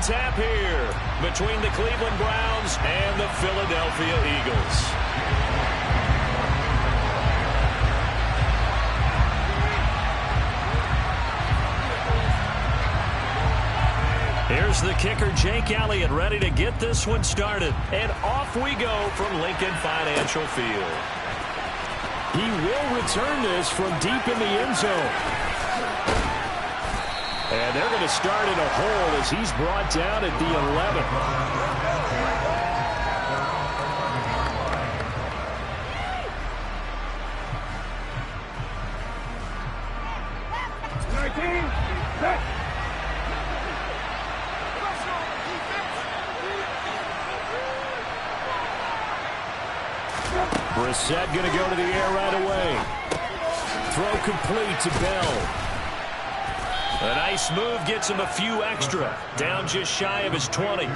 tap here between the Cleveland Browns and the Philadelphia Eagles. Here's the kicker, Jake Elliott, ready to get this one started. And off we go from Lincoln Financial Field. He will return this from deep in the end zone. And they're going to start in a hole as he's brought down at the 11. Brissett going to go to the air right away. Throw complete to Bell. A nice move gets him a few extra. Down just shy of his 20.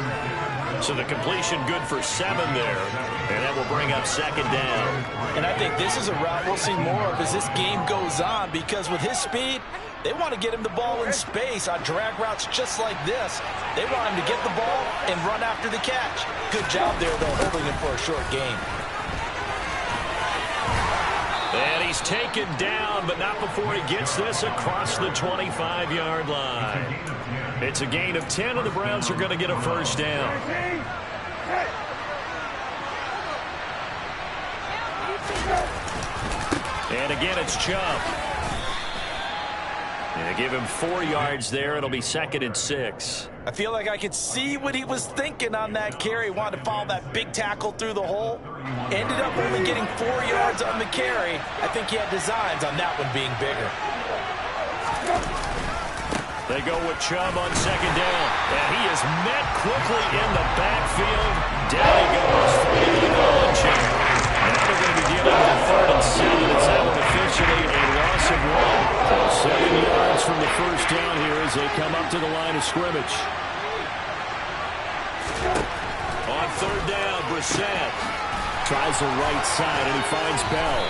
So the completion good for 7 there. And that will bring up second down. And I think this is a route we'll see more of as this game goes on, because with his speed, they want to get him the ball in space on drag routes just like this. They want him to get the ball and run after the catch. Good job there, though, holding him for a short game. And he's taken down, but not before he gets this across the 25-yard line. It's a gain of 10, and the Browns are going to get a first down. And again, it's Chubb. And they give him 4 yards there. It'll be 2nd and 6. I feel like I could see what he was thinking on that carry. Wanted to follow that big tackle through the hole. Ended up only getting 4 yards on the carry. I think he had designs on that one being bigger. They go with Chubb on second down. And he is met quickly in the backfield. Down he goes for the launching. Now they're going to be dealing with 3rd and 7. It's out officially a loss of 1. So 7 yards from the first down here as they come up to the line of scrimmage. On 3rd down, Brissett tries the right side, and he finds Bell.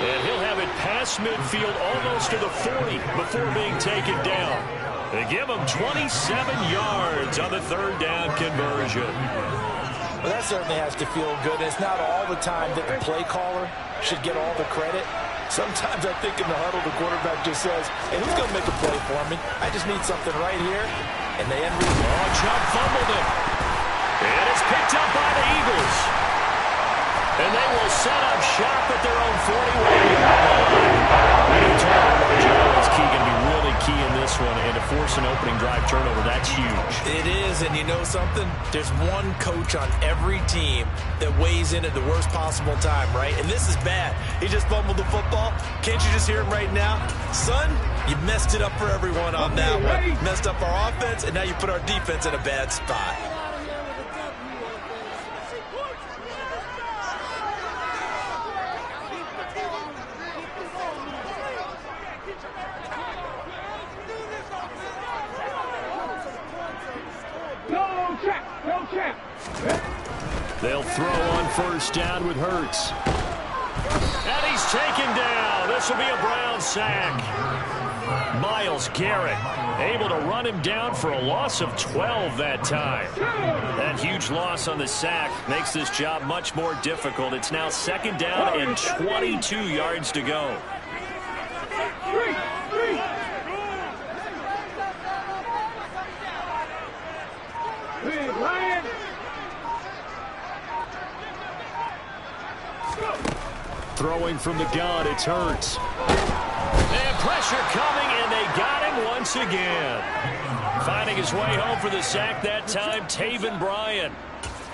And he'll have it past midfield almost to the 40 before being taken down. They give him 27 yards on the 3rd down conversion. Well, that certainly has to feel good. It's not all the time that the play caller should get all the credit. Sometimes I think in the huddle, the quarterback just says, hey, who's going to make a play for me? I just need something right here. And they end with, oh, Chubb fumbled it. And it's picked up by the Eagles. And they will set up shop at their own 41-yard line. Turnover is going to be really key in this one, and to force an opening drive turnover, that's huge. It is, and you know something? There's one coach on every team that weighs in at the worst possible time, right? And this is bad. He just fumbled the football. Can't you just hear him right now? Son, you messed it up for everyone on that one. Messed up our offense, and now you put our defense in a bad spot. They'll throw on 1st down with Hurts. And he's taken down. This will be a Brown sack. Myles Garrett able to run him down for a loss of 12 that time. That huge loss on the sack makes this job much more difficult. It's now 2nd down and 22 yards to go. Throwing from the gun, it's Hurts. And pressure coming, and they got him once again. Finding his way home for the sack that time, Taven Bryan.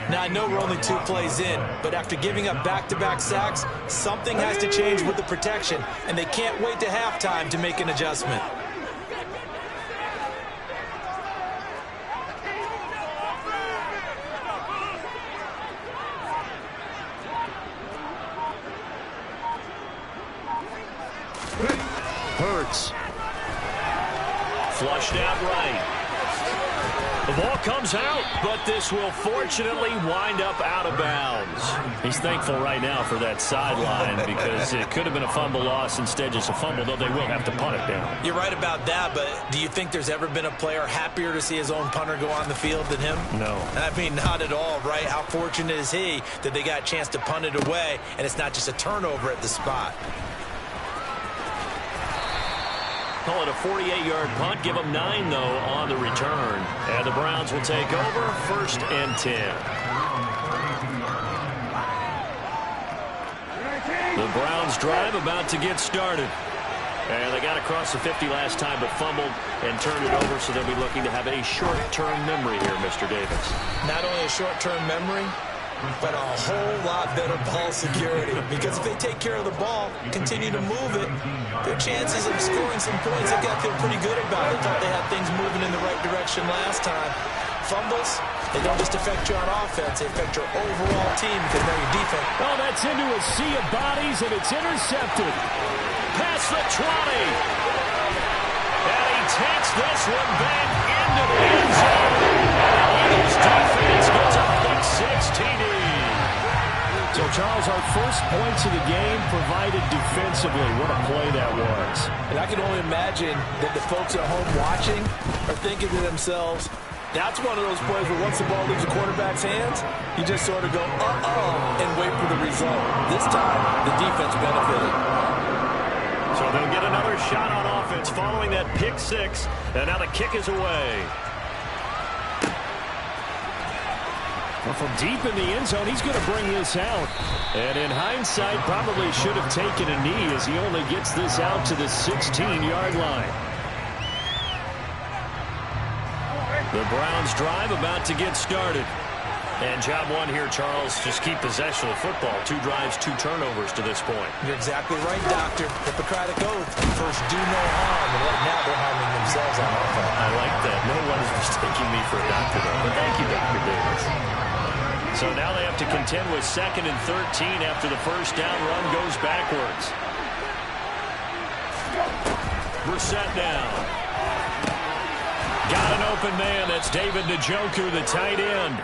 Now, I know we're only 2 plays in, but after giving up back-to-back sacks, something has to change with the protection, and they can't wait to halftime to make an adjustment. Hurts. Flushed out right. The ball comes out, but this will fortunately wind up out of bounds. He's thankful right now for that sideline because it could have been a fumble loss, instead just a fumble, though they will have to punt it down. You're right about that, but do you think there's ever been a player happier to see his own punter go on the field than him? No. I mean, not at all, right? How fortunate is he that they got a chance to punt it away, and it's not just a turnover at the spot. Call it a 48-yard punt. Give them 9, though, on the return. And the Browns will take over 1st and 10. The Browns drive about to get started. And they got across the 50 last time, but fumbled and turned it over, so they'll be looking to have a short-term memory here, Mr. Davis. Not only a short-term memory, but a whole lot better ball security. Because if they take care of the ball, continue to move it, their chances of scoring some points, they've got to feel pretty good about it. Thought they had things moving in the right direction last time. Fumbles, they don't just affect you on offense, they affect your overall team because now your defense. Oh, that's into a sea of bodies, and it's intercepted. Past the 20. And he takes this one back into the end zone. Eagles defense gets a pick 6 TD. So, Charles, our first points of the game provided defensively. What a play that was. And I can only imagine that the folks at home watching are thinking to themselves, that's one of those plays where once the ball leaves the quarterback's hands, you just sort of go, uh-oh, and wait for the result. This time, the defense benefited. So they'll get another shot on offense following that pick 6, and now the kick is away. Well, from deep in the end zone, he's going to bring this out. And in hindsight, probably should have taken a knee as he only gets this out to the 16-yard line. The Browns drive about to get started. And job one here, Charles, just keep possession of football. 2 drives, 2 turnovers to this point. You're exactly right, Doctor. Hippocratic oath. First, do no harm. And right now, they're harming themselves on offense. I like that. No one is mistaking me for a doctor, though. But thank you, Dr. Davis. So now they have to contend with 2nd and 13 after the first down run goes backwards. Brissett down. Got an open man. That's David Njoku, the tight end.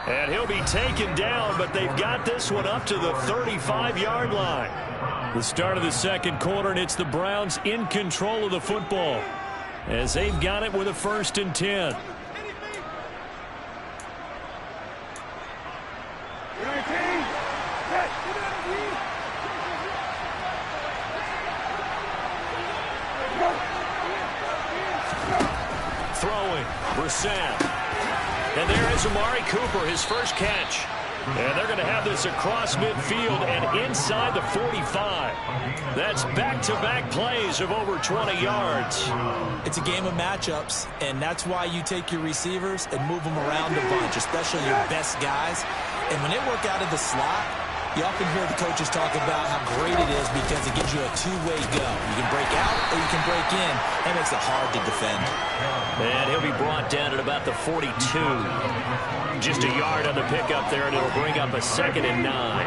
And he'll be taken down, but they've got this one up to the 35-yard line. The start of the second quarter, and it's the Browns in control of the football as they've got it with a 1st and 10. Throwing, Brissett. And there is Amari Cooper, his first catch. And they're going to have this across midfield and inside the 45. That's back-to-back plays of over 20 yards. It's a game of matchups, and that's why you take your receivers and move them around a bunch, especially your best guys. And when they work out of the slot, you often hear the coaches talk about how great it is because it gives you a two-way go. You can break out or you can break in. That makes it hard to defend. And he'll be brought down at about the 42. Just a yard on the pickup there, and it'll bring up a 2nd and 9.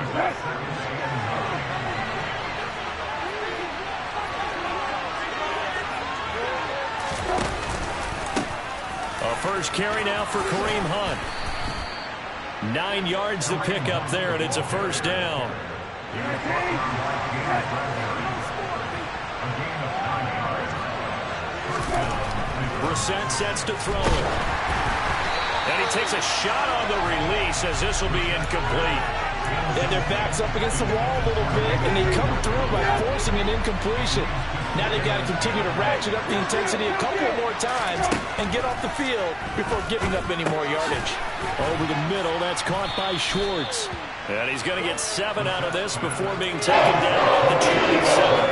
A first carry now for Kareem Hunt. 9 yards the pickup there, and it's a first down. Brissett sets to throw it. And he takes a shot on the release as this will be incomplete. And their back's up against the wall a little bit, and they come through by forcing an incompletion. Now they've got to continue to ratchet up the intensity a couple more times and get off the field before giving up any more yardage. Over the middle, that's caught by Schwartz. And he's going to get 7 out of this before being taken down at the 27.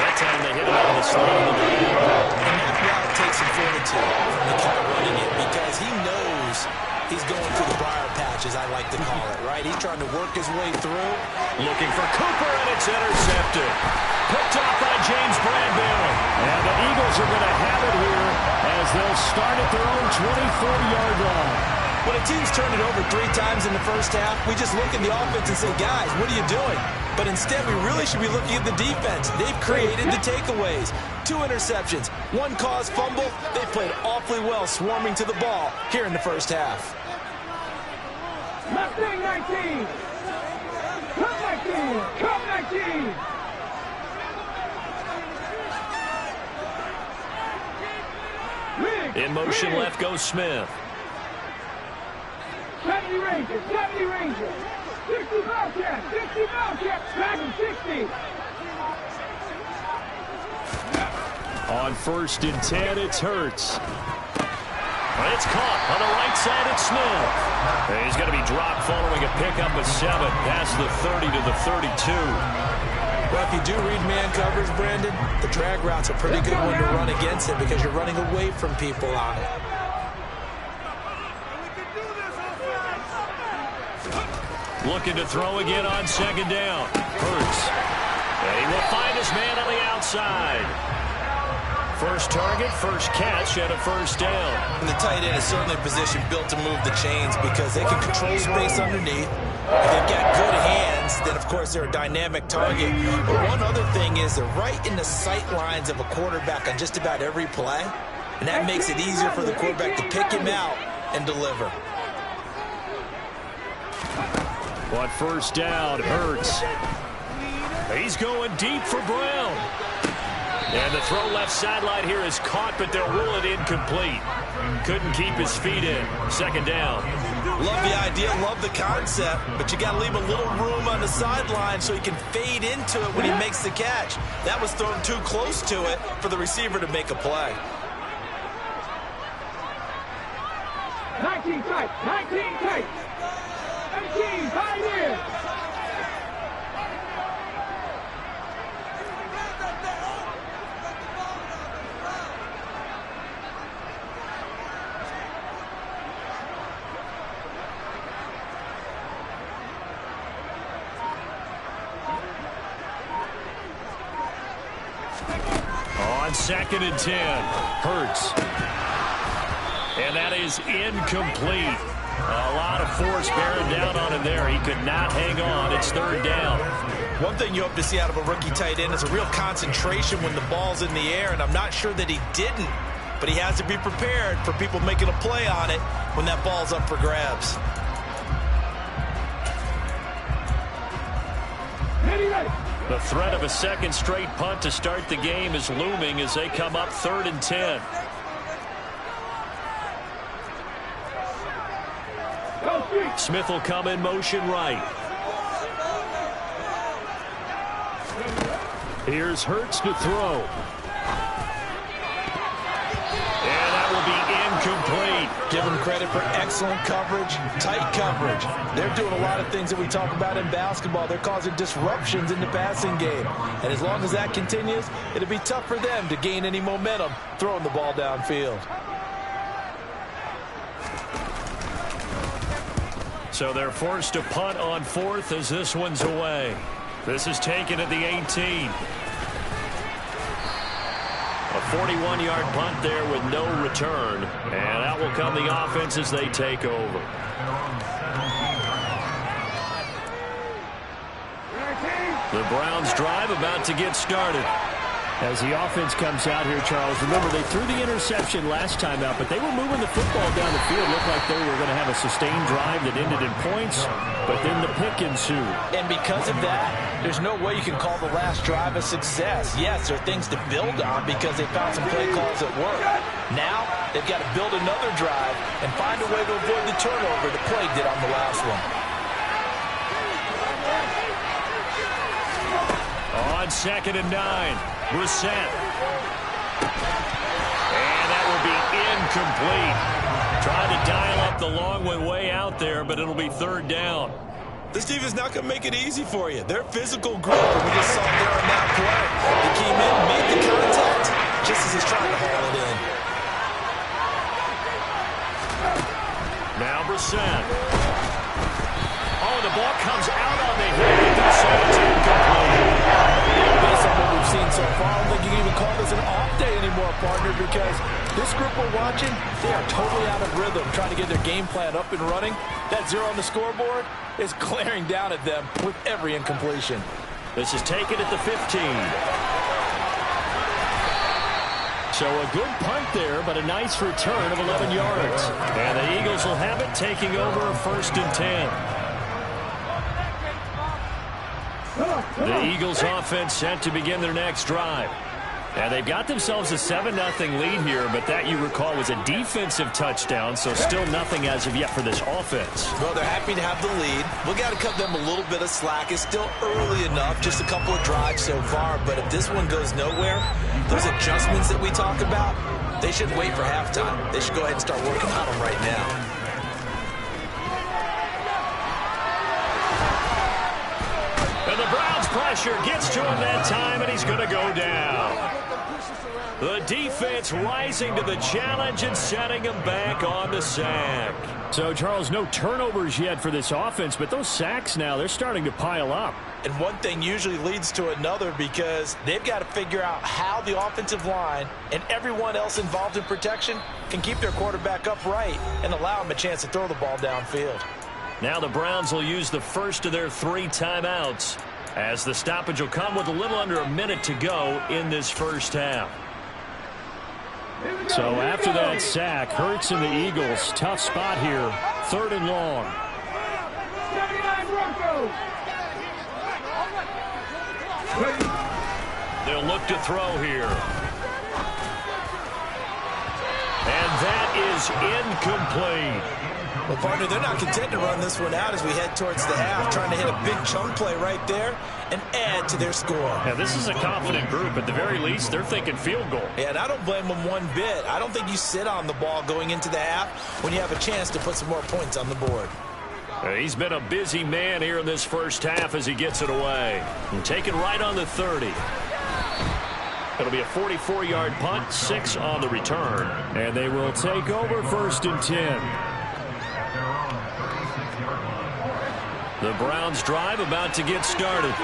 That time they hit him on the slot. And that route takes some fortitude from the guy running it because he knows he's going through the briar patch, as I like to call it, right? He's trying to work his way through. Looking for Cooper, and it's intercepted. Picked off by James Bradbury. And the Eagles are going to have it here as they'll start at their own 24-yard line. When a team's turned it over 3 times in the first half, we just look at the offense and say, guys, what are you doing? But instead, we really should be looking at the defense. They've created the takeaways. 2 interceptions, 1 caused fumble. They played awfully well swarming to the ball here in the first half. Mustang 19. Come 19. Come 19. In motion left goes Smith. 70 Rangers, 70 Rangers. 60 Bobcats, 60 Bobcats, back and 60. On 1st and 10, it's Hurts. It's caught on the right side. It's Smith. He's going to be dropped following a pickup of 7 past the 30 to the 32. Well, if you do read man coverage, Brandon, the drag route's a pretty good one to run against it because you're running away from people on it. Looking to throw again on 2nd down. Hurts. And he will find his man on the outside. First target, first catch, and a 1st down. And the tight end is certainly a position built to move the chains because they can control space underneath. If they've got good hands, then, of course, they're a dynamic target. But one other thing is they're right in the sight lines of a quarterback on just about every play. And that makes it easier for the quarterback to pick him out and deliver. On 1st down, Hurts. He's going deep for Brown. And the throw left sideline here is caught, but they'll rule it incomplete. Couldn't keep his feet in. 2nd down. Love the idea, love the concept, but you got to leave a little room on the sideline so he can fade into it when he makes the catch. That was thrown too close to it for the receiver to make a play. 19 tight, 19 tight. 19 Pioneers. On 2nd and 10, Hurts. And that is incomplete. A lot of force bearing down on him there. He could not hang on. It's 3rd down. One thing you hope to see out of a rookie tight end is a real concentration when the ball's in the air, and I'm not sure that he didn't, but he has to be prepared for people making a play on it when that ball's up for grabs. The threat of a 2nd straight punt to start the game is looming as they come up 3rd and 10. Smith will come in motion right. Here's Hurts to throw. And that will be incomplete. Give them credit for excellent coverage, tight coverage. They're doing a lot of things that we talk about in basketball. They're causing disruptions in the passing game. And as long as that continues, it'll be tough for them to gain any momentum throwing the ball downfield. So they're forced to punt on 4th as this one's away. This is taken at the 18. A 41-yard punt there with no return. And out will come the offense as they take over. The Browns drive about to get started. As the offense comes out here, Charles, remember they threw the interception last time out, but they were moving the football down the field. Looked like they were going to have a sustained drive that ended in points, but then the pick ensued. And because of that, there's no way you can call the last drive a success. Yes, there are things to build on because they found some play calls that work. Now, they've got to build another drive and find a way to avoid the turnover that plagued it on the last one. On 2nd and 9. Brissett. And that will be incomplete. Trying to dial up the long way out there, but it'll be 3rd down. This defense is not going to make it easy for you. They're a physical group, and we just saw there on that play. They came in, made the contact, just as he's trying to haul it in. Now Brissett. Oh, the ball comes out on the hit, but they're saying it's incomplete. Based on what we've seen so far, I don't think you can even call this an off day anymore, partner, because This group we're watching, they are totally out of rhythm trying to get their game plan up and running. That 0 on the scoreboard is glaring down at them with every incompletion. This is taken at the 15. So a good punt there, but a nice return of 11 yards. And the Eagles will have it, taking over 1st and 10. The Eagles offense set to begin their next drive. And they've got themselves a 7-0 lead here, but that, you recall, was a defensive touchdown, so still nothing as of yet for this offense. Well, they're happy to have the lead. We've got to cut them a little bit of slack. It's still early enough, just a couple of drives so far, but if this one goes nowhere, those adjustments that we talk about, they should wait for halftime. They should go ahead and start working on them right now. And the Browns' pressure gets to him that time, and he's going to go down. The defense rising to the challenge and setting him back on the sack. So, Charles, no turnovers yet for this offense, but those sacks now, they're starting to pile up. And one thing usually leads to another because they've got to figure out how the offensive line and everyone else involved in protection can keep their quarterback upright and allow him a chance to throw the ball downfield. Now the Browns will use the first of their 3 timeouts, as the stoppage will come with a little under a minute to go in this first half. So after that sack, Hurts and the Eagles, tough spot here, 3rd and long. 79 Broncos. They'll look to throw here. And that is incomplete. Well, partner, they're not content to run this one out as we head towards the half, trying to hit a big chunk play right there and add to their score. Yeah, this is a confident group. At the very least, they're thinking field goal. Yeah, and I don't blame them one bit. I don't think you sit on the ball going into the half when you have a chance to put some more points on the board. He's been a busy man here in this first half as he gets it away. And taken right on the 30. It'll be a 44-yard punt, 6 on the return. And they will take over 1st and 10. The Browns drive about to get started.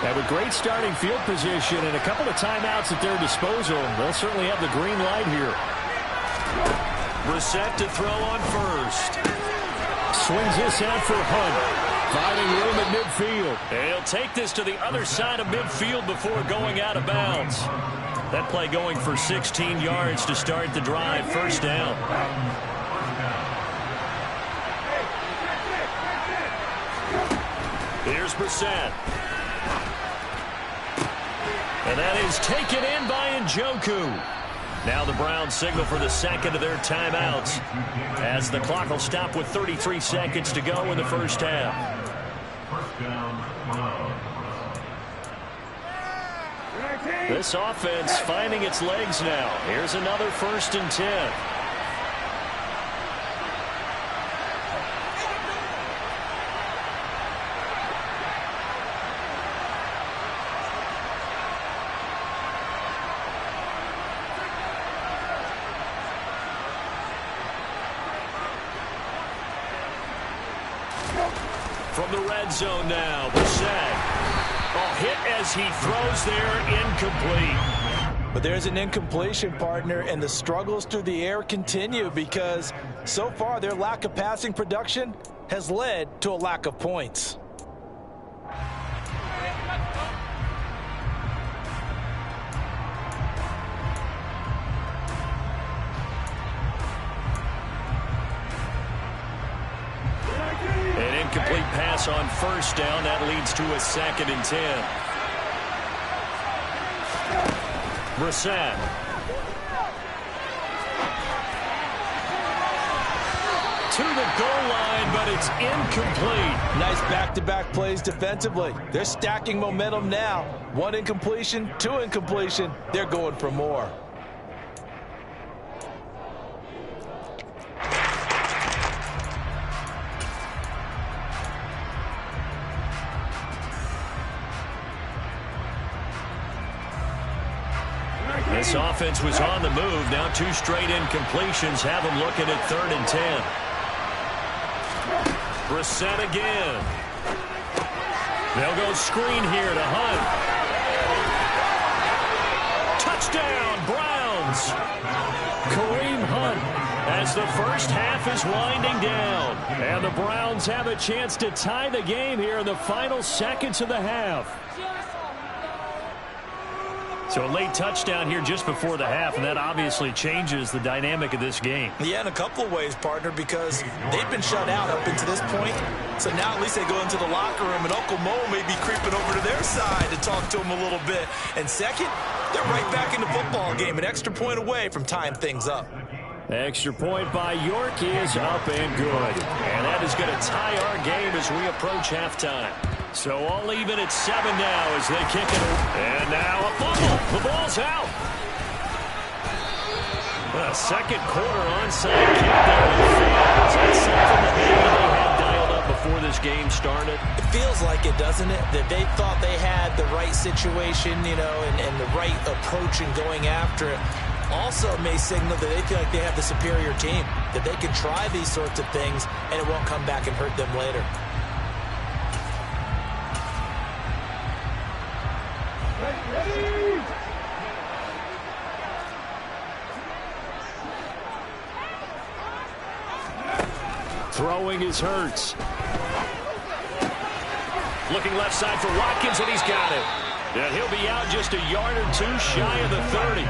And with great starting field position and a couple of timeouts at their disposal, they'll certainly have the green light here. Brissett to throw on first. Swings this out for Hunt. Finding room at midfield. And he'll take this to the other side of midfield before going out of bounds. That play going for 16 yards to start the drive. 1st down. Here's Brissett. And that is taken in by Njoku. Now the Browns signal for the second of their timeouts, as the clock will stop with 33 seconds to go in the first half. This offense finding its legs now. Here's another 1st and 10. From the red zone now, Brissett. Oh, hit as he throws there, incomplete. But there's an incompletion, partner, and the struggles through the air continue because so far their lack of passing production has led to a lack of points. Complete pass on 1st down. That leads to a 2nd and 10. Brissett. To the goal line, but it's incomplete. Nice back-to-back plays defensively. They're stacking momentum now. 1 incompletion, 2 incompletion. They're going for more. This offense was on the move. Now 2 straight incompletions have them looking at 3rd and 10. Brissett again. They'll go screen here to Hunt. Touchdown, Browns. Kareem Hunt as the first half is winding down. And the Browns have a chance to tie the game here in the final seconds of the half. So a late touchdown here just before the half, and that obviously changes the dynamic of this game. Yeah, in a couple of ways, partner, because they've been shut out up until this point. So now at least they go into the locker room, and Uncle Mo may be creeping over to their side to talk to him a little bit. And second, they're right back in the football game, an extra point away from tying things up. Extra point by York is up and good. And that is going to tie our game as we approach halftime. So all even at 7 now as they kick it. And now a fumble. The ball's out. A second quarter onside kick there. Is that something that maybe they had dialed up before this game started? It feels like it, doesn't it? That they thought they had the right situation, you know, and the right approach in going after it. Also may signal that they feel like they have the superior team, that they can try these sorts of things and it won't come back and hurt them later. Throwing is Hurts. Looking left side for Watkins, and he's got it. And he'll be out just a yard or two shy of the 30.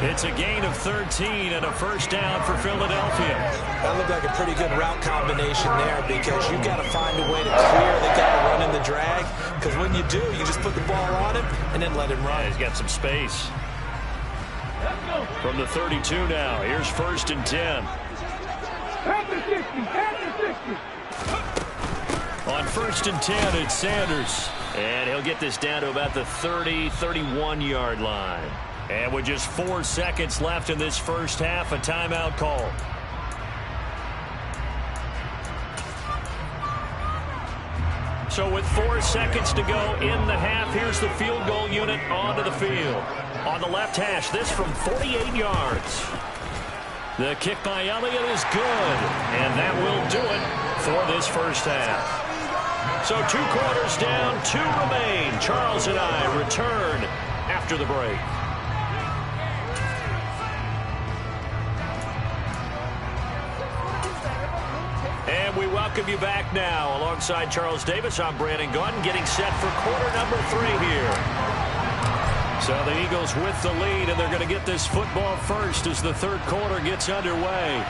It's a gain of 13 and a first down for Philadelphia. That looked like a pretty good route combination there because you've got to find a way to clear the guy running the drag. Because when you do, you just put the ball on him and then let him run. Yeah, he's got some space. From the 32 now, here's first and 10. On first and 10, it's Sanders. And he'll get this down to about the 30, 31-yard line. And with just 4 seconds left in this first half, a timeout call. So with 4 seconds to go in the half, here's the field goal unit onto the field. On the left hash, this from 48 yards. The kick by Elliott is good, and that will do it for this first half. So 2 quarters down, 2 remain. Charles and I return after the break. And we welcome you back now. Alongside Charles Davis, I'm Brandon Gaudin, getting set for quarter number 3 here. So the Eagles with the lead, and they're going to get this football first as the third quarter gets underway.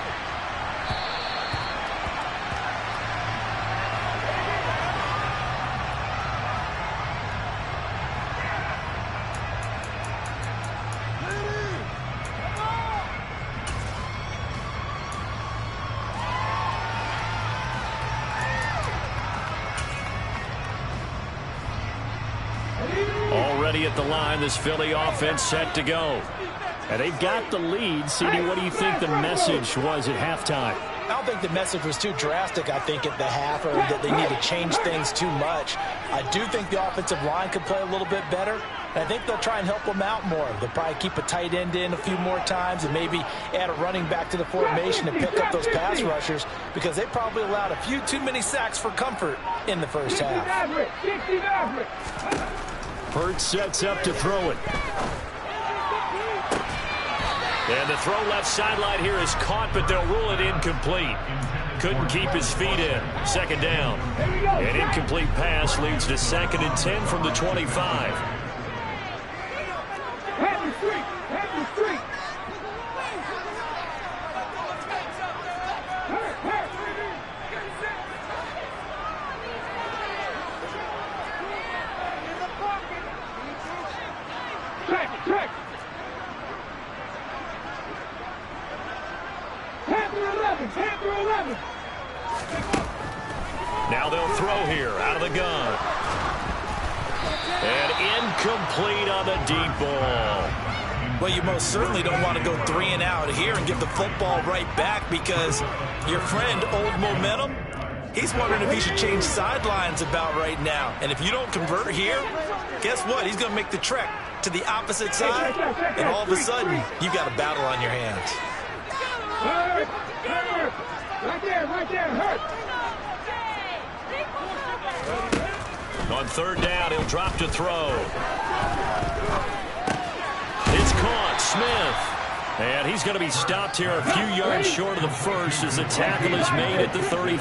Already at the line, this Philly offense set to go. And they've got the lead. CD, what do you think the message was at halftime? I don't think the message was too drastic, I think, at the half, or that they need to change things too much. I do think the offensive line could play a little bit better, and I think they'll try and help them out more. They'll probably keep a tight end in a few more times and maybe add a running back to the formation and pick up those pass rushers because they probably allowed a few too many sacks for comfort in the first half. Hurts sets up to throw it. And the throw left sideline here is caught, but they'll rule it incomplete. Couldn't keep his feet in. Second down. An incomplete pass leads to 2nd and 10 from the 25. Now they'll throw here out of the gun. And incomplete on the deep ball. Well, you most certainly don't want to go 3 and out here and get the football right back because your friend, Old Momentum, he's wondering if he should change sidelines about right now. And if you don't convert here, guess what? He's going to make the trek to the opposite side, and all of a sudden, you've got a battle on your hands. Right there, hurt. On third down, he'll drop to throw. It's caught. Smith. And he's going to be stopped here a few yards short of the first as the tackle is made at the 33.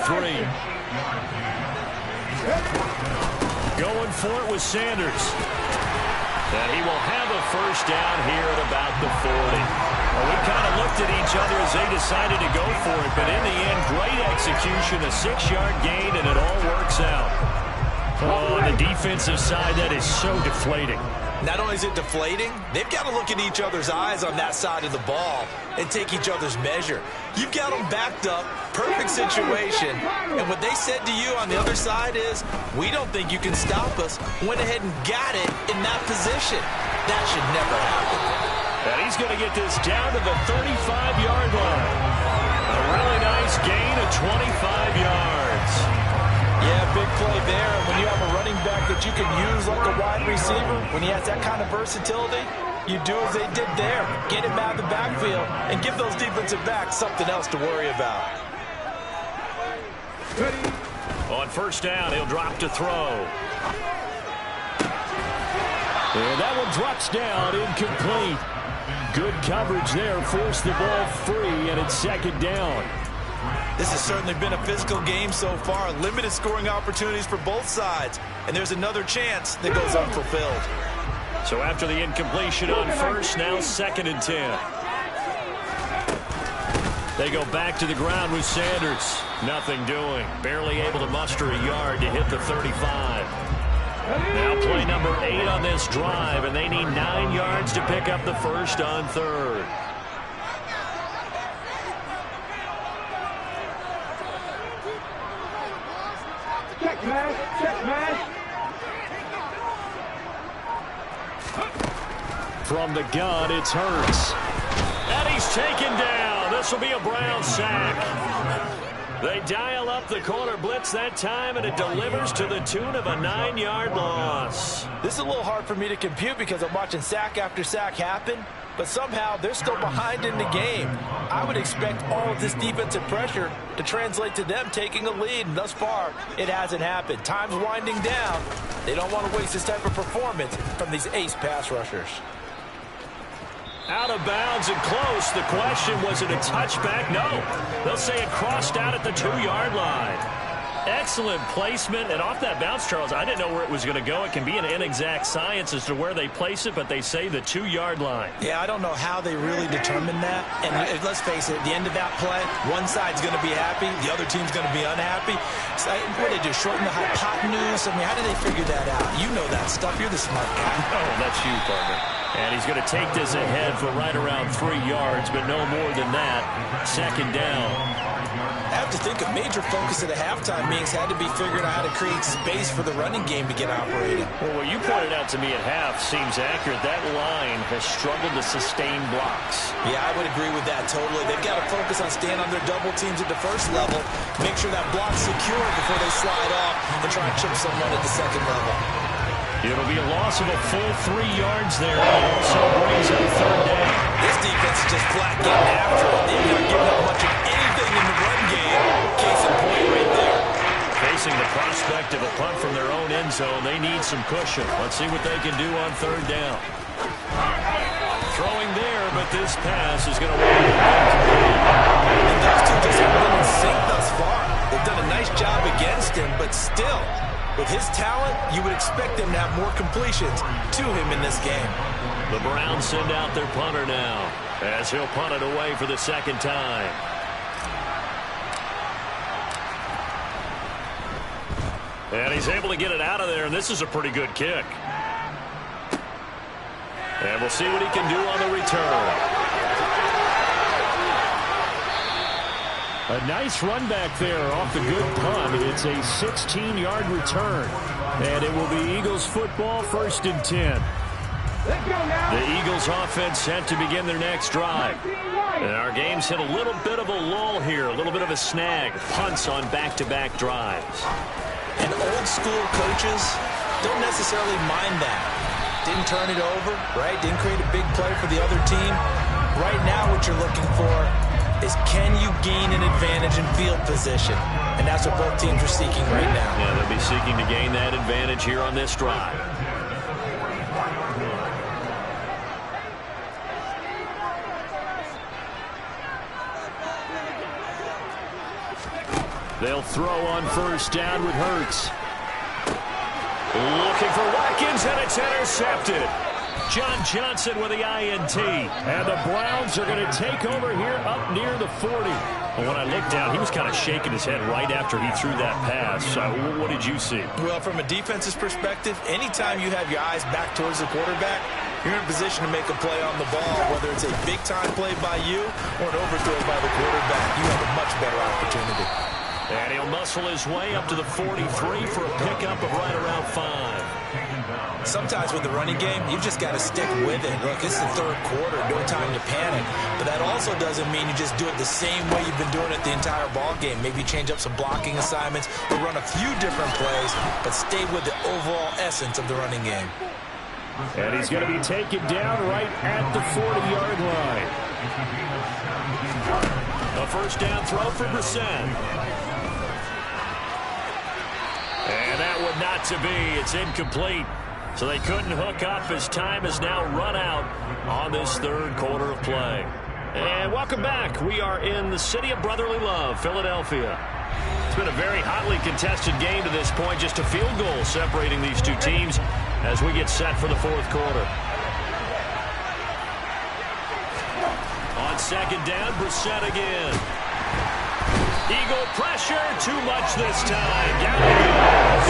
Going for it with Sanders. And he will have a first down here at about the 40. Well, we kind of looked at each other as they decided to go for it, but in the end, great execution, a 6-yard gain, and it all works out. Oh, on the defensive side, that is so deflating. Not only is it deflating, they've got to look in each other's eyes on that side of the ball and take each other's measure. You've got them backed up, perfect situation, and what they said to you on the other side is, we don't think you can stop us. Went ahead and got it in that position. That should never happen. And he's going to get this down to the 35-yard line. A really nice gain of 25 yards. Yeah, big play there. When you have a running back that you can use like a wide receiver, when he has that kind of versatility, you do as they did there. Get him out of the backfield and give those defensive backs something else to worry about. On first down, he'll drop to throw. And that one drops down, incomplete. Good coverage there, forced the ball free, and it's second down. This has certainly been a physical game so far. Limited scoring opportunities for both sides. And there's another chance that goes unfulfilled. So after the incompletion on first, now 2nd and 10. They go back to the ground with Sanders. Nothing doing. Barely able to muster a yard to hit the 35. Now play number 8 on this drive, and they need 9 yards to pick up the first on 3rd. Check, man. Check, man. From the gun, it's Hurts. And he's taken down. This will be a Brown sack. They dial up the corner blitz that time, and it delivers to the tune of a 9-yard loss. This is a little hard for me to compute because I'm watching sack after sack happen, but somehow they're still behind in the game. I would expect all of this defensive pressure to translate to them taking a lead, and thus far, it hasn't happened. Time's winding down. They don't want to waste this type of performance from these ace pass rushers. Out of bounds and close. The question, was it a touchback? No. They'll say it crossed out at the 2-yard line. Excellent placement. And off that bounce, Charles, I didn't know where it was going to go. It can be an inexact science as to where they place it, but they say the 2-yard line. Yeah, I don't know how they really determined that. And let's face it, at the end of that play, one side's going to be happy, the other team's going to be unhappy. So what did they do, shorten the hypotenuse? I mean, how did they figure that out? You know that stuff. You're the smart guy. Oh, that's you, partner. And he's going to take this ahead for right around 3 yards, but no more than that. 2nd down. I have to think a major focus of the halftime meetings had to be figuring out how to create space for the running game to get operating. Well, what you pointed out to me at half seems accurate. That line has struggled to sustain blocks. Yeah, I would agree with that totally. They've got to focus on staying on their double teams at the first level, make sure that block's secure before they slide off and try and chip someone at the second level. It'll be a loss of a full 3 yards there. It also brings up 3rd down. This defense is just flat getting after it. They've not given up much of anything in the run game. Case in point right there. Facing the prospect of a punt from their own end zone, they need some cushion. Let's see what they can do on 3rd down. Throwing there, but this pass is going to win. And those two just haven't been in sync thus far. They've done a nice job against him, but still, with his talent, you would expect them to have more completions to him in this game. The Browns send out their punter now, as he'll punt it away for the 2nd time. And he's able to get it out of there, and this is a pretty good kick. And we'll see what he can do on the return. A nice run back there off the good punt. It's a 16-yard return. And it will be Eagles football, 1st and 10. The Eagles offense set to begin their next drive. And our game's hit a little bit of a lull here, a little bit of a snag. Punts on back-to-back drives. And old school coaches don't necessarily mind that. Didn't turn it over, right? Didn't create a big play for the other team. Right now what you're looking for is, can you gain an advantage in field position? And that's what both teams are seeking right now. Yeah, they'll be seeking to gain that advantage here on this drive. They'll throw on first down with Hurts. Looking for Watkins, and it's intercepted. John Johnson with the INT. And the Browns are going to take over here up near the 40. Well, when I looked down, he was kind of shaking his head right after he threw that pass. What did you see? Well, from a defense's perspective, anytime you have your eyes back towards the quarterback, you're in a position to make a play on the ball, whether it's a big-time play by you or an overthrow by the quarterback. You have a much better opportunity. And he'll muscle his way up to the 43 for a pickup of right around 5. Sometimes with the running game, you've just got to stick with it. Look, it's the third quarter, no time to panic. But that also doesn't mean you just do it the same way you've been doing it the entire ball game. Maybe change up some blocking assignments or run a few different plays, but stay with the overall essence of the running game. And he's going to be taken down right at the 40-yard line. A first down throw for Brissett. And that one not to be. It's incomplete. So they couldn't hook up as time has now run out on this third quarter of play. And welcome back. We are in the city of brotherly love, Philadelphia. It's been a very hotly contested game to this point. Just a field goal separating these two teams as we get set for the fourth quarter. On second down, Brissett again. Eagle pressure, too much this time. Down he goes.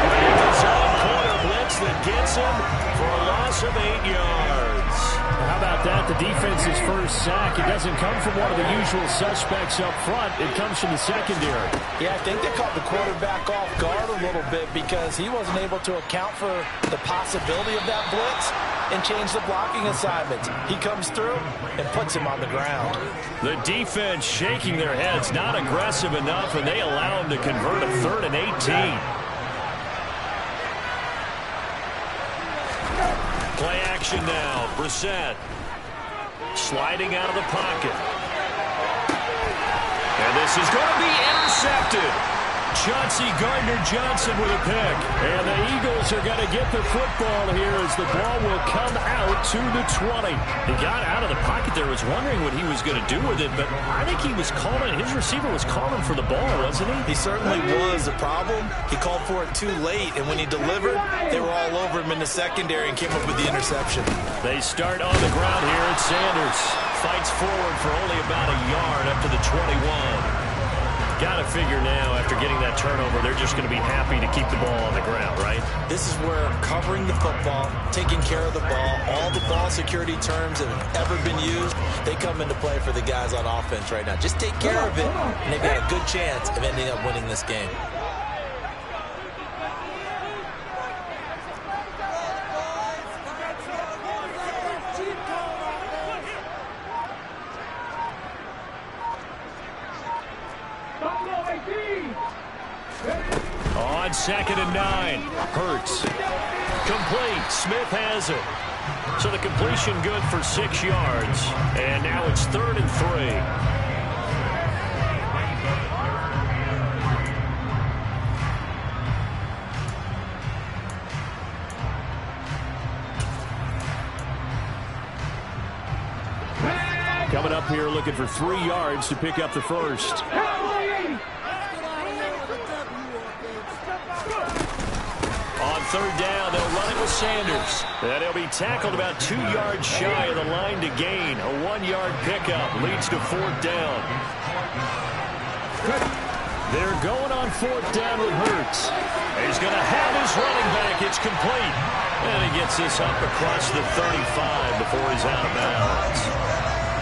Ravens on corner blitz that gets him for a loss of 8 yards. How about that? The defense's first sack. It doesn't come from one of the usual suspects up front. It comes from the secondary. Yeah, I think they caught the quarterback off guard a little bit because he wasn't able to account for the possibility of that blitz and change the blocking assignments. He comes through and puts him on the ground. The defense shaking their heads, not aggressive enough, and they allow him to convert a 3rd and 18. Play action now. Brissett sliding out of the pocket. And this is going to be intercepted. Chauncey Gardner-Johnson with a pick. And the Eagles are going to get the football here as the ball will come out to the 20. He got out of the pocket there, was wondering what he was going to do with it, but I think he was calling, his receiver was calling for the ball, wasn't he? He certainly was. The problem, he called for it too late, and when he delivered, they were all over him in the secondary and came up with the interception. They start on the ground here at Sanders. Fights forward for only about a yard up to the 21. Got to figure now, after getting that turnover, they're just going to be happy to keep the ball on the ground, right? This is where covering the football, taking care of the ball, all the ball security terms that have ever been used, they come into play for the guys on offense right now. Just take care of it, and they've got a good chance of ending up winning this game. On 2nd and 9, Hurts. Complete. Smith has it. So the completion good for 6 yards. And now it's 3rd and 3. Coming up here looking for 3 yards to pick up the first. On 3rd down, they'll run it with Sanders. And he'll be tackled about 2 yards shy of the line to gain. A 1-yard pickup leads to 4th down. They're going on 4th down with Hurts. He's going to have his running back. It's complete. And he gets this up across the 35 before he's out of bounds.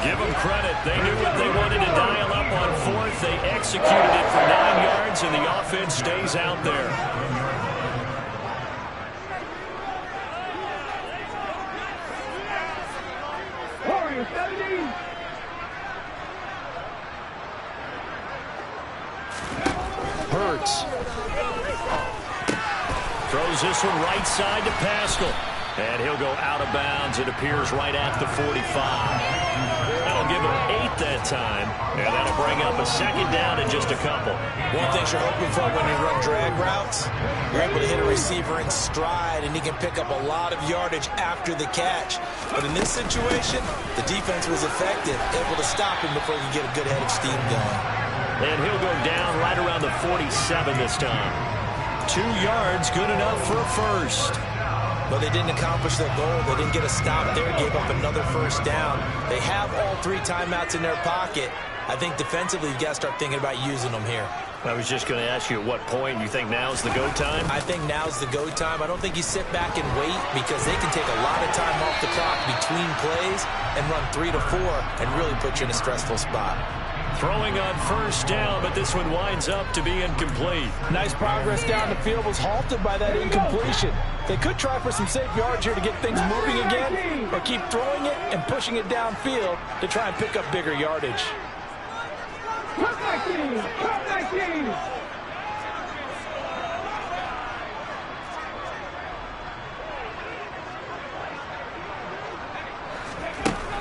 Give them credit. They knew what they wanted to dial up on 4th. They executed it for 9 yards, and the offense stays out there. Hurts throws this one right side to Pascal. And he'll go out of bounds. It appears right at the 45. That'll give him 8 that time. And that'll bring up a 2nd down and just a couple. One thing you're hoping for when you run drag routes, you're able to hit a receiver in stride, and he can pick up a lot of yardage after the catch. But in this situation, the defense was effective, able to stop him before he could get a good head of steam going. And he'll go down right around the 47 this time. 2 yards, good enough for a first. But they didn't accomplish their goal. They didn't get a stop there, gave up another first down. They have all 3 timeouts in their pocket. I think defensively, you've got to start thinking about using them here. I was just going to ask you at what point you think now's the go time? I think now's the go time. I don't think you sit back and wait because they can take a lot of time off the clock between plays and run 3 to 4 and really put you in a stressful spot. Throwing on first down, but this one winds up to be incomplete. Nice progress down the field was halted by that incompletion. They could try for some safe yards here to get things moving again or keep throwing it and pushing it downfield to try and pick up bigger yardage. Cut 19! Cut 19!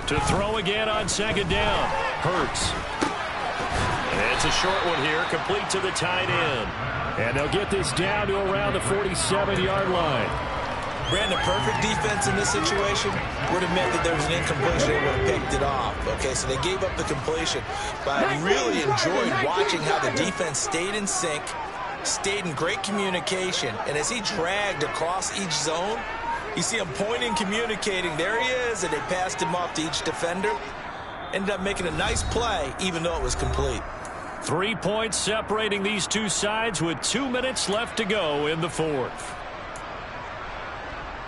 To throw again on second down. Hurts. And it's a short one here, complete to the tight end. And they'll get this down to around the 47-yard line. Brandon, perfect defense in this situation would have meant that there was an incompletion. They would have picked it off. Okay, so they gave up the completion. But I really enjoyed watching how the defense stayed in sync, stayed in great communication. And as he dragged across each zone, you see him pointing, communicating. There he is, and they passed him off to each defender. Ended up making a nice play, even though it was complete. 3 points separating these two sides with 2 minutes left to go in the fourth.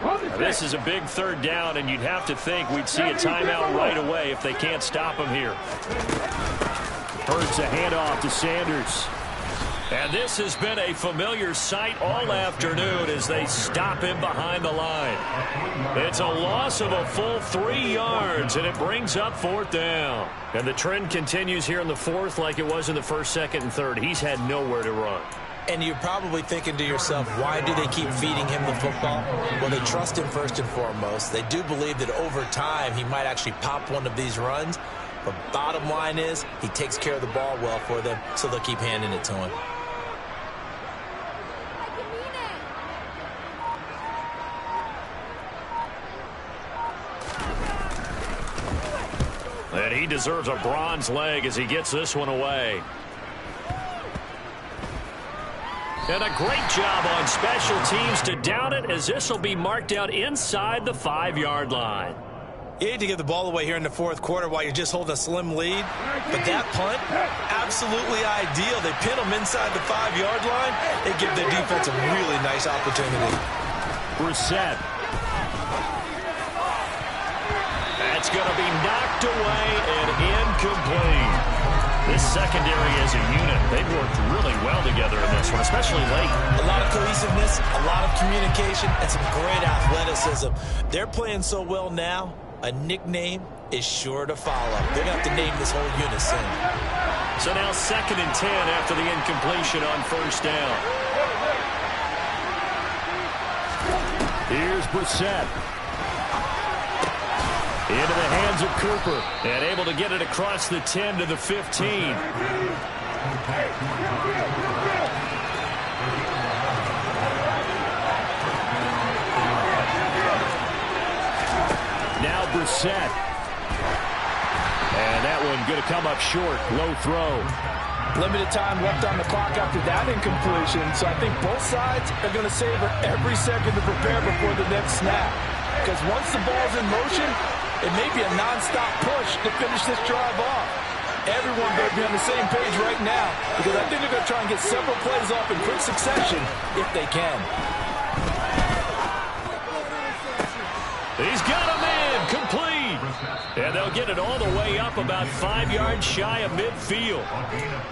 Now, this is a big third down, and you'd have to think we'd see a timeout right away if they can't stop him here. Hurts a handoff to Sanders. And this has been a familiar sight all afternoon as they stop him behind the line. It's a loss of a full 3 yards, and it brings up fourth down. And the trend continues here in the fourth like it was in the first, second, and third. He's had nowhere to run. And you're probably thinking to yourself, why do they keep feeding him the football? Well, they trust him first and foremost. They do believe that over time he might actually pop one of these runs. But bottom line is he takes care of the ball well for them, so they'll keep handing it to him. And he deserves a bronze leg as he gets this one away. And a great job on special teams to down it, as this will be marked out inside the 5-yard line. You hate to give the ball away here in the fourth quarter while you're just holding a slim lead. But that punt, absolutely ideal. They pin them inside the 5-yard line. They give their defense a really nice opportunity. Brissett. That's going to be knocked away and incomplete. This secondary as a unit, they've worked really well together in this one, especially late. A lot of cohesiveness, a lot of communication, and some great athleticism. They're playing so well now, a nickname is sure to follow. They're going to have to name this whole unit soon. So now 2nd and 10 after the incompletion on first down. Here's Brissett. Into the hands of Cooper. And able to get it across the 10 to the 15. Now Brissett. And that one going to come up short. Low throw. Limited time left on the clock after that incompletion. So I think both sides are going to savor every second to prepare before the next snap. Because once the ball's in motion, it may be a non-stop push to finish this drive off. Everyone better be on the same page right now, because I think they're going to try and get several plays off in quick succession if they can. He's got a man complete. And they'll get it all the way up about 5 yards shy of midfield.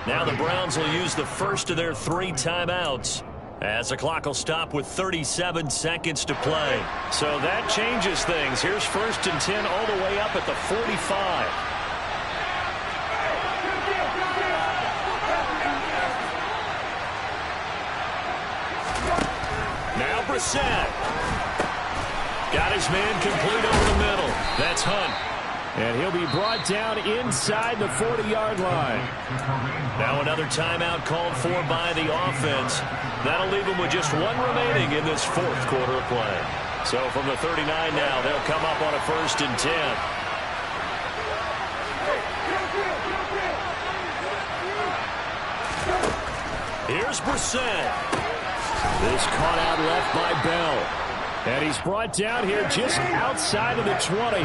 Now the Browns will use the first of their 3 timeouts, as the clock will stop with 37 seconds to play. So that changes things. Here's 1st and 10 all the way up at the 45. Now Brissett. Got his man complete over the middle. That's Hunt. And he'll be brought down inside the 40-yard line. Now another timeout called for by the offense. That'll leave them with just 1 remaining in this fourth quarter of play. So from the 39 now, they'll come up on a 1st and 10. Here's Brissett. This caught out left by Bell. And he's brought down here just outside of the 20.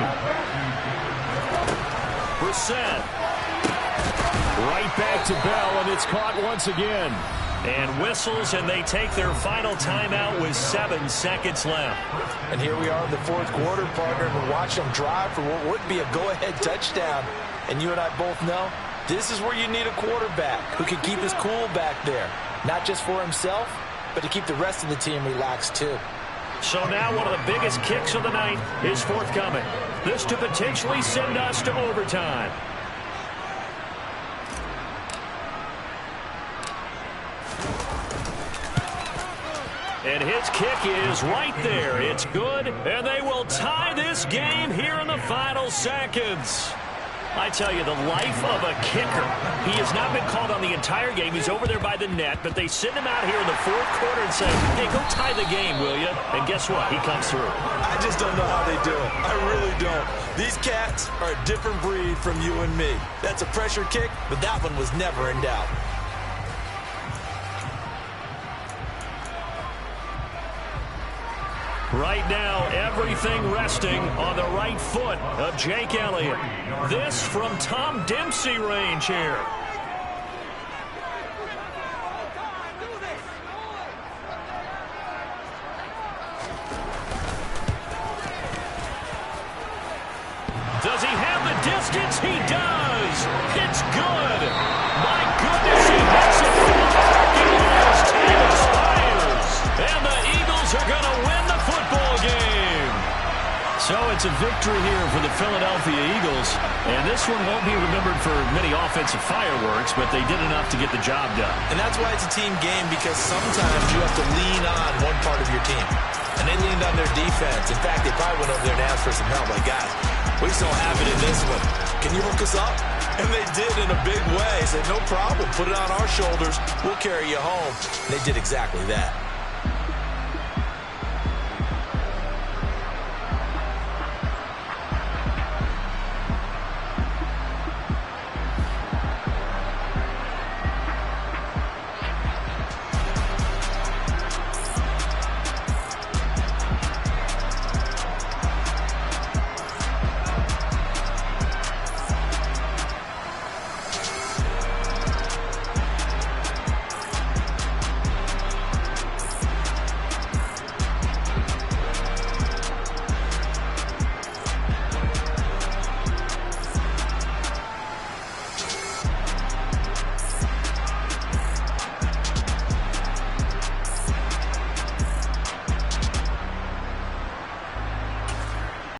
Brissett. Right back to Bell, and it's caught once again. And whistles, and they take their final timeout with 7 seconds left. And here we are in the fourth quarter, partner, and we watch them drive for what would be a go-ahead touchdown. And you and I both know this is where you need a quarterback who can keep his cool back there. Not just for himself, but to keep the rest of the team relaxed too. So now one of the biggest kicks of the night is forthcoming. This to potentially send us to overtime. And his kick is right there. It's good, and they will tie this game here in the final seconds. I tell you, the life of a kicker. He has not been called on the entire game. He's over there by the net, but they send him out here in the fourth quarter and say, hey, go tie the game, will you? And guess what? He comes through. I just don't know how they do it. I really don't. These cats are a different breed from you and me. That's a pressure kick, but that one was never in doubt. Right now, everything resting on the right foot of Jake Elliott. This from Tom Dempsey range here. Does he have the distance? He does. It's good. My goodness, he hits it from the parking lot as time expires. And the Eagles are going to win the football game. So it's a victory here for the Philadelphia Eagles. And this one won't be remembered for many offensive fireworks, but they did enough to get the job done. And that's why it's a team game, because sometimes you have to lean on one part of your team. And they leaned on their defense. In fact, they probably went over there and asked for some help. Like, guys, we just don't have it in this one. Can you hook us up? And they did in a big way. Said, no problem. Put it on our shoulders. We'll carry you home. And they did exactly that.